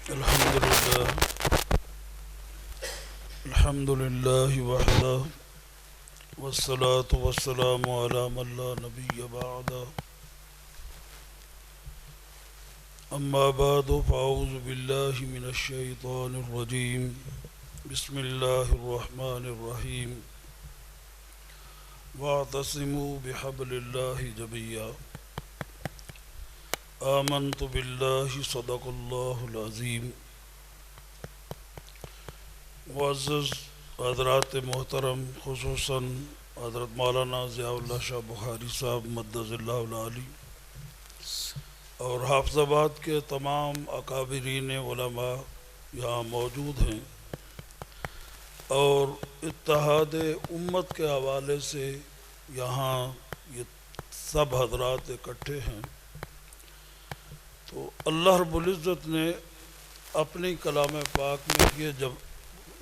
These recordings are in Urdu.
الحمدللہ الحمدللہ وحدہ والصلاة والسلام علی من لا نبی بعدہ اما بعد فاعوذ باللہ من الشیطان الرجیم بسم اللہ الرحمن الرحیم واعتصموا بحبل اللہ جميعا آمنت باللہ صدق اللہ العظیم۔ معزز حضرات محترم، خصوصاً حضرت مولانا ضیاء اللہ شاہ بخاری صاحب مدد اللہ العالی اور حافظ آباد کے تمام اکابرین علماء یہاں موجود ہیں، اور اتحاد امت کے حوالے سے یہاں یہ سب حضرات اکٹھے ہیں، تو اللہ رب العزت نے اپنی کلام پاک میں یہ جب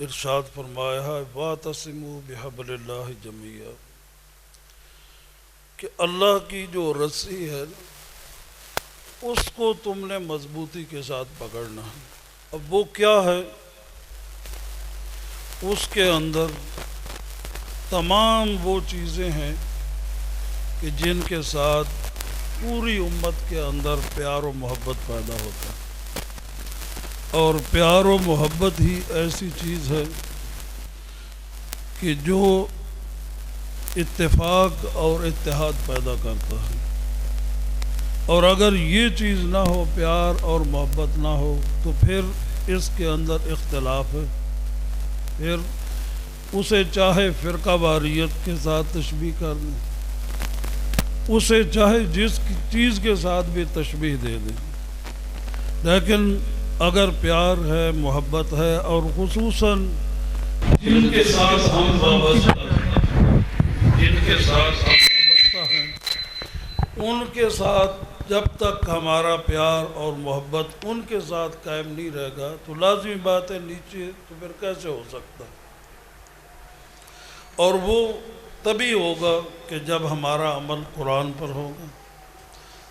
ارشاد فرمایا ہے وَاعْتَصِمُوا بِحَبْلِ اللَّهِ جَمِيعًا، کہ اللہ کی جو رسی ہے اس کو تم نے مضبوطی کے ساتھ پکڑنا ہے۔ اب وہ کیا ہے؟ اس کے اندر تمام وہ چیزیں ہیں کہ جن کے ساتھ پوری امت کے اندر پیار و محبت پیدا ہوتا ہے، اور پیار و محبت ہی ایسی چیز ہے کہ جو اتفاق اور اتحاد پیدا کرتا ہے، اور اگر یہ چیز نہ ہو، پیار اور محبت نہ ہو، تو پھر اس کے اندر اختلاف ہے، پھر اسے چاہے فرقہ واریت کے ساتھ تشبیہ کر دیں، اسے چاہے جس چیز کے ساتھ بھی تشبیہ دے دیں، لیکن اگر پیار ہے، محبت ہے، اور خصوصاً جن کے ساتھ ہم وابستہ ہیں ان کے ساتھ جب تک ہمارا پیار اور محبت ان کے ساتھ قائم نہیں رہے گا تو لازمی بات ہے نیچے تو پھر کیسے ہو سکتا ہے؟ اور وہ تبھی ہوگا کہ جب ہمارا عمل قرآن پر ہوگا،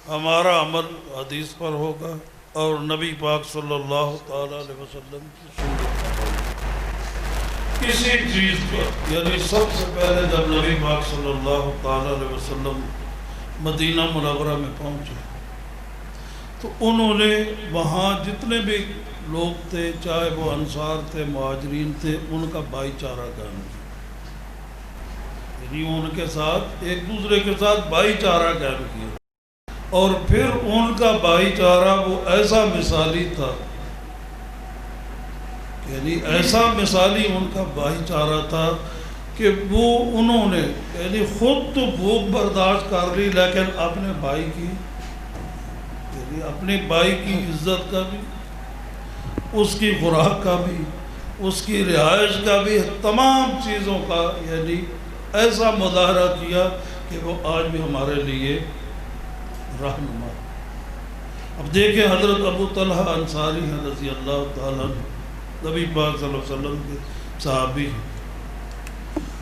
ہمارا عمل حدیث پر ہوگا، اور نبی پاک صلی اللہ تعالیٰ علیہ وسلم کی سنت پر ہوگا۔ کسی چیز پر یعنی سب سے پہلے جب نبی پاک صلی اللہ تعالیٰ علیہ وسلم مدینہ منورہ میں پہنچے تو انہوں نے وہاں جتنے بھی لوگ تھے، چاہے وہ انصار تھے، مہاجرین تھے، ان کا بھائی چارہ قائم کیا، یعنی ان کے ساتھ ایک دوسرے کے ساتھ بھائی چارہ قائم کیا، اور پھر ان کا بھائی چارہ وہ ایسا مثالی تھا، یعنی ایسا مثالی ان کا بھائی چارہ تھا کہ وہ انہوں نے یعنی خود تو بھوک برداشت کر لی، لیکن اپنے بھائی کی یعنی اپنے بھائی کی عزت کا بھی، اس کی خوراک کا بھی، اس کی رہائش کا بھی، تمام چیزوں کا یعنی ایسا مظاہرہ کیا کہ وہ آج بھی ہمارے لیے رہنما۔ اب دیکھیں حضرت ابو طلحہ انصاری ہیں رضی اللہ تعالیٰ عنہ، نبی پاک صلی اللہ علیہ وسلم کے صحابی ہیں،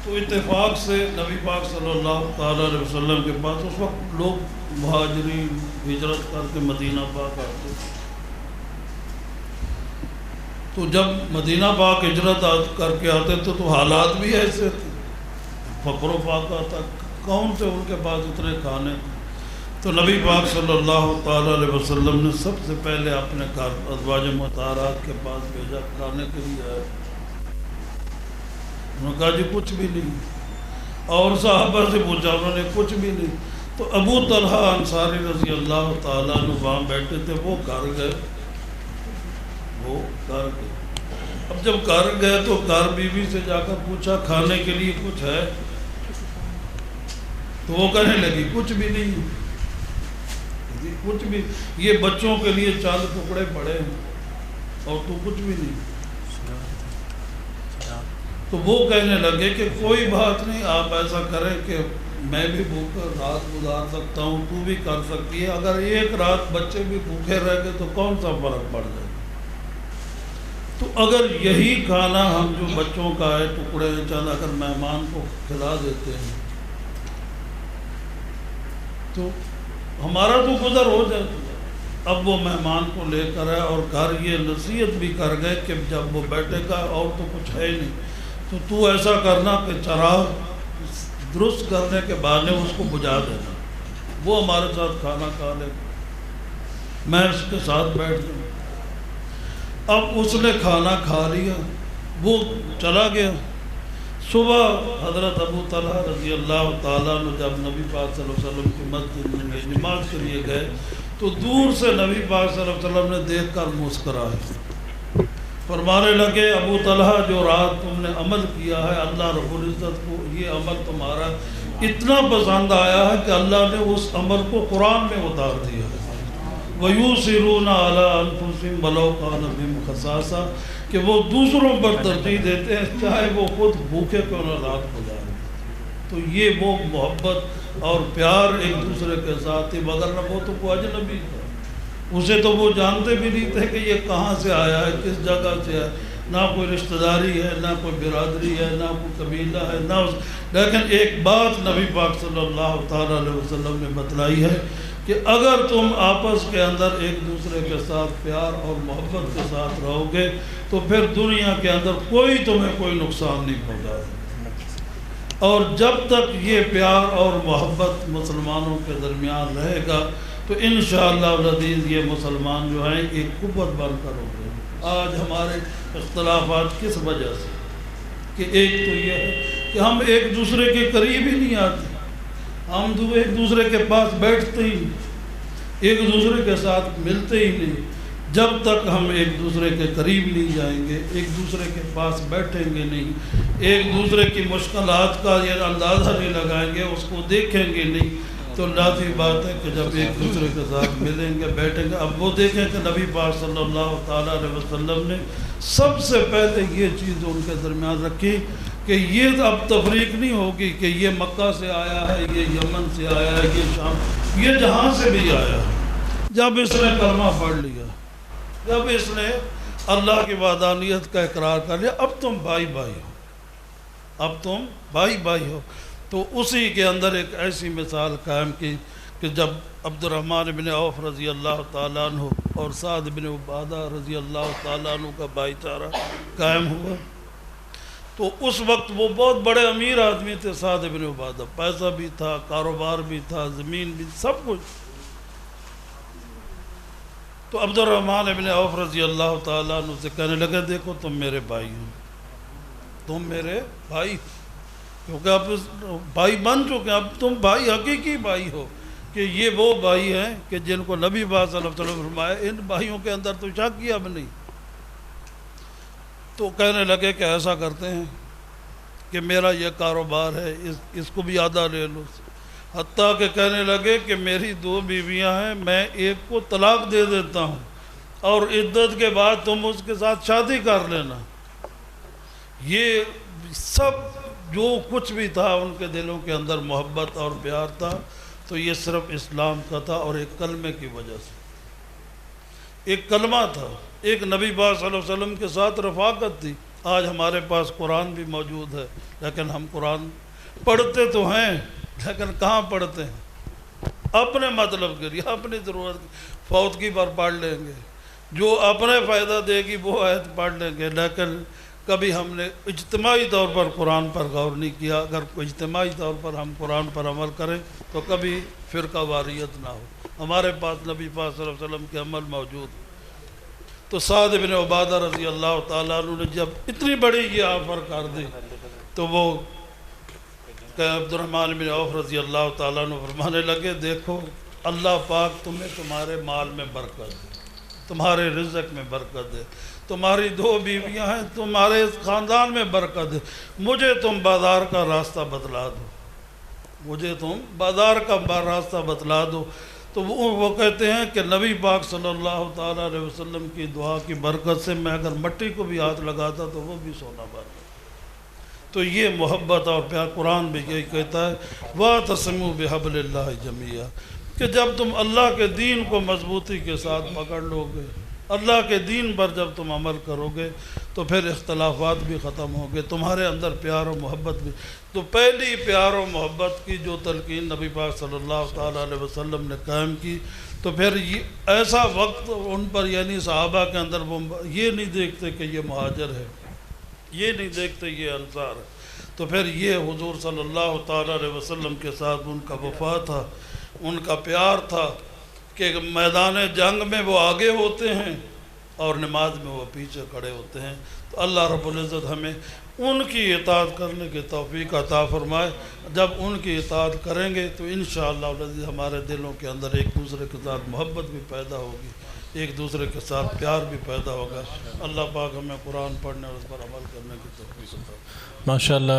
تو اتفاق سے نبی پاک صلی اللہ تعالیٰ علیہ وسلم کے پاس اس وقت لوگ مہاجرین ہجرت کر کے مدینہ پاک آتے، تو جب مدینہ پاک ہجرت کر کے آتے تو حالات بھی ایسے تھے، فقر و فاقہ تھا، کون سے ان کے پاس اتنے کھانے تھے، تو نبی پاک صلی اللہ تعالیٰ علیہ وسلم نے سب سے پہلے اپنے گھر ازواج مطہرات کے پاس بھیجا کھانے کے لیے آئے، انہوں نے کہا جی کچھ بھی نہیں، اور صحابہ سے پوچھا، انہوں نے کچھ بھی نہیں، تو ابو طلحہ انصاری رضی اللہ تعالیٰ عنہ وہاں بیٹھے تھے، وہ گھر گئے، اب جب گھر گئے تو گھر بیوی سے جا کر پوچھا کھانے کے لیے کچھ ہے؟ تو وہ کہنے لگی کچھ بھی نہیں، کچھ بھی، یہ بچوں کے لیے چند ٹکڑے پڑے ہیں اور تو کچھ بھی نہیں۔ تو وہ کہنے لگے کہ کوئی بات نہیں، آپ ایسا کریں کہ میں بھی بھوک کر رات گزار سکتا ہوں، تو بھی کر سکتی ہے، اگر ایک رات بچے بھی بھوکے رہ گئے تو کون سا فرق پڑ جائے؟ تو اگر یہی کھانا ہم جو بچوں کا ہے ٹکڑے چند اگر مہمان کو کھلا دیتے ہیں تو ہمارا تو گزر ہو جائے. اب وہ مہمان کو لے کر آئے اور گھر یہ نصیحت بھی کر گئے کہ جب وہ بیٹھے گا اور تو کچھ ہے نہیں تو ایسا کرنا کہ چراغ درست کرنے کے بہانے اس کو بجھا دینا, وہ ہمارے ساتھ کھانا کھا لے, میں اس کے ساتھ بیٹھ جاؤں. اب اس نے کھانا کھا لیا, وہ چلا گیا. صبح حضرت ابو طلحہ رضی اللہ تعالیٰ عنہ جب نبی پاک صلی اللہ علیہ وسلم کی مسجد میں نماز کے لیے گئے تو دور سے نبی پاک صلی اللہ علیہ وسلم نے دیکھ کر مسکرائے. فرمانے لگے ابو طلحہ جو رات تم نے عمل کیا ہے اللہ رب العزت کو یہ عمل تمہارا اتنا پسند آیا ہے کہ اللہ نے اس عمل کو قرآن میں اتار دیا ہے. وَيُؤْثِرُونَ عَلَىٰ أَنفُسِهِمْ وَلَوْ كَانَ بِهِمْ خَصَاصَةٌ کہ وہ دوسروں پر ترجیح دیتے ہیں چاہے وہ خود بھوکے کیوں نہ رات گزاریں. تو یہ وہ محبت اور پیار ایک دوسرے کے ساتھ تھی, مگر نہ وہ تو کوئی اجنبی تھا, اسے تو وہ جانتے بھی نہیں تھے کہ یہ کہاں سے آیا ہے, کس جگہ سے ہے, نہ کوئی رشتہ داری ہے, نہ کوئی برادری ہے, نہ کوئی قبیلہ ہے, نہ لیکن ایک بات نبی پاک صلی اللہ تعالیٰ علیہ وسلم نے بتلائی ہے کہ اگر تم آپس کے اندر ایک دوسرے کے ساتھ پیار اور محبت کے ساتھ رہو گے تو پھر دنیا کے اندر کوئی تمہیں کوئی نقصان نہیں پہنچائے. اور جب تک یہ پیار اور محبت مسلمانوں کے درمیان رہے گا تو انشاءاللہ العزیز یہ مسلمان جو ہیں ایک قوت بن کر ہو گئے. آج ہمارے اختلافات کس وجہ سے کہ ایک تو یہ ہے کہ ہم ایک دوسرے کے قریب ہی نہیں آتے, ہم ایک دوسرے کے پاس بیٹھتے ہی نہیں, ایک دوسرے کے ساتھ ملتے ہی نہیں. جب تک ہم ایک دوسرے کے قریب نہیں جائیں گے, ایک دوسرے کے پاس بیٹھیں گے نہیں, ایک دوسرے کی مشکلات کا یہ اندازہ نہیں لگائیں گے, اس کو دیکھیں گے نہیں, تو لازمی بات ہے کہ جب ایک دوسرے کے ساتھ ملیں گے بیٹھیں گے. اب وہ دیکھیں کہ نبی پاک صلی اللہ تعالیٰ علیہ وسلم نے سب سے پہلے یہ چیز ان کے درمیان رکھی کہ یہ اب تفریق نہیں ہوگی کہ یہ مکہ سے آیا ہے, یہ یمن سے آیا ہے, یہ شام, یہ جہاں سے بھی آیا ہے. جب اس نے کلمہ پڑھ لیا, جب اس نے اللہ کی وحدانیت کا اقرار کر لیا, اب تم بھائی بھائی ہو, اب تم بھائی بھائی ہو. تو اسی کے اندر ایک ایسی مثال قائم کی کہ جب عبد الرحمن بن عوف رضی اللہ تعالیٰ عنہ اور سعد بن عبادہ رضی اللہ تعالیٰ عنہ کا بھائی چارہ قائم ہوا تو اس وقت وہ بہت بڑے امیر آدمی تھے. سعد بن عبادہ پیسہ بھی تھا, کاروبار بھی تھا, زمین بھی, سب کچھ. تو عبد الرحمن بن عوف رضی اللہ تعالیٰ عنہ سے کہنے لگے دیکھو تم میرے بھائی ہو, تم میرے بھائی, کیونکہ اب بھائی بن چکے, اب تم بھائی حقیقی بھائی ہو کہ یہ وہ بھائی ہیں کہ جن کو نبی پاک صلی اللہ علیہ وسلم فرمایا ان بھائیوں کے اندر تو شک ہی اب نہیں. تو کہنے لگے کہ ایسا کرتے ہیں کہ میرا یہ کاروبار ہے, اس کو بھی آدھا لے لو. حتیٰ کہ کہنے لگے کہ میری 2 بیویاں ہیں, میں ایک کو طلاق دے دیتا ہوں اور عدت کے بعد تم اس کے ساتھ شادی کر لینا. یہ سب جو کچھ بھی تھا ان کے دلوں کے اندر محبت اور پیار تھا تو یہ صرف اسلام کا تھا اور ایک کلمے کی وجہ سے. ایک کلمہ تھا, ایک نبی پاک صلی اللہ علیہ وسلم کے ساتھ رفاقت تھی. آج ہمارے پاس قرآن بھی موجود ہے لیکن ہم قرآن پڑھتے تو ہیں لیکن کہاں پڑھتے ہیں؟ اپنے مطلب کے لیے, اپنی ضرورت, فوتگی پر پڑھ لیں گے, جو اپنے فائدہ دے گی وہ آیت پڑھ لیں گے, لیکن کبھی ہم نے اجتماعی طور پر قرآن پر غور نہیں کیا. اگر اجتماعی طور پر ہم قرآن پر عمل کریں تو کبھی فرقہ واریت نہ ہو. ہمارے پاس نبی پاک صلی اللہ علیہ وسلم کے عمل موجود. تو سعد بن عبادہ رضی اللہ تعالیٰ عنہ نے جب اتنی بڑی یہ آفر کر دی تو وہ کہ عبد الرحمن بن عوف رضی اللہ تعالیٰ عنہ فرمانے لگے دیکھو اللہ پاک تمہیں تمہارے مال میں برکت دے, تمہارے رزق میں برکت دے, تمہاری 2 بیویاں ہیں, تمہارے خاندان میں برکت ہے, مجھے تم بازار کا راستہ بتلا دو, مجھے تم بازار کا راستہ بتلا دو. تو وہ کہتے ہیں کہ نبی پاک صلی اللہ تعالیٰ علیہ وسلم کی دعا کی برکت سے میں اگر مٹی کو بھی ہاتھ لگاتا تو وہ بھی سونا بن جاتا. تو یہ محبت اور پیار قرآن بھی یہی کہتا ہے وَاعْتَصِمُوا بِحَبْلِ اللَّهِ جَمِيعًا کہ جب تم اللہ کے دین کو مضبوطی کے ساتھ پکڑ لو گے اللہ کے دین پر جب تم عمل کرو گے تو پھر اختلافات بھی ختم ہوں گے، تمہارے اندر پیار و محبت بھی۔ تو پہلی پیار و محبت کی جو تلقین نبی پاک صلی اللہ تعالیٰ علیہ وسلم نے قائم کی، تو پھر یہ ایسا وقت ان پر، یعنی صحابہ کے اندر وہ یہ نہیں دیکھتے کہ یہ مہاجر ہے، یہ نہیں دیکھتے یہ انصار ہے، تو پھر یہ حضور صلی اللہ تعالیٰ علیہ وسلم کے ساتھ ان کا وفا تھا، ان کا پیار تھا کہ میدان جنگ میں وہ آگے ہوتے ہیں اور نماز میں وہ پیچھے کھڑے ہوتے ہیں۔ تو اللہ رب العزت ہمیں ان کی اطاعت کرنے کی توفیق عطا فرمائے۔ جب ان کی اطاعت کریں گے تو انشاءاللہ العزیز ہمارے دلوں کے اندر ایک دوسرے کے ساتھ محبت بھی پیدا ہوگی، ایک دوسرے کے ساتھ پیار بھی پیدا ہوگا۔ اللہ پاک ہمیں قرآن پڑھنے اور اس پر عمل کرنے کی توفیق عطا فرمائے۔ ماشاءاللہ۔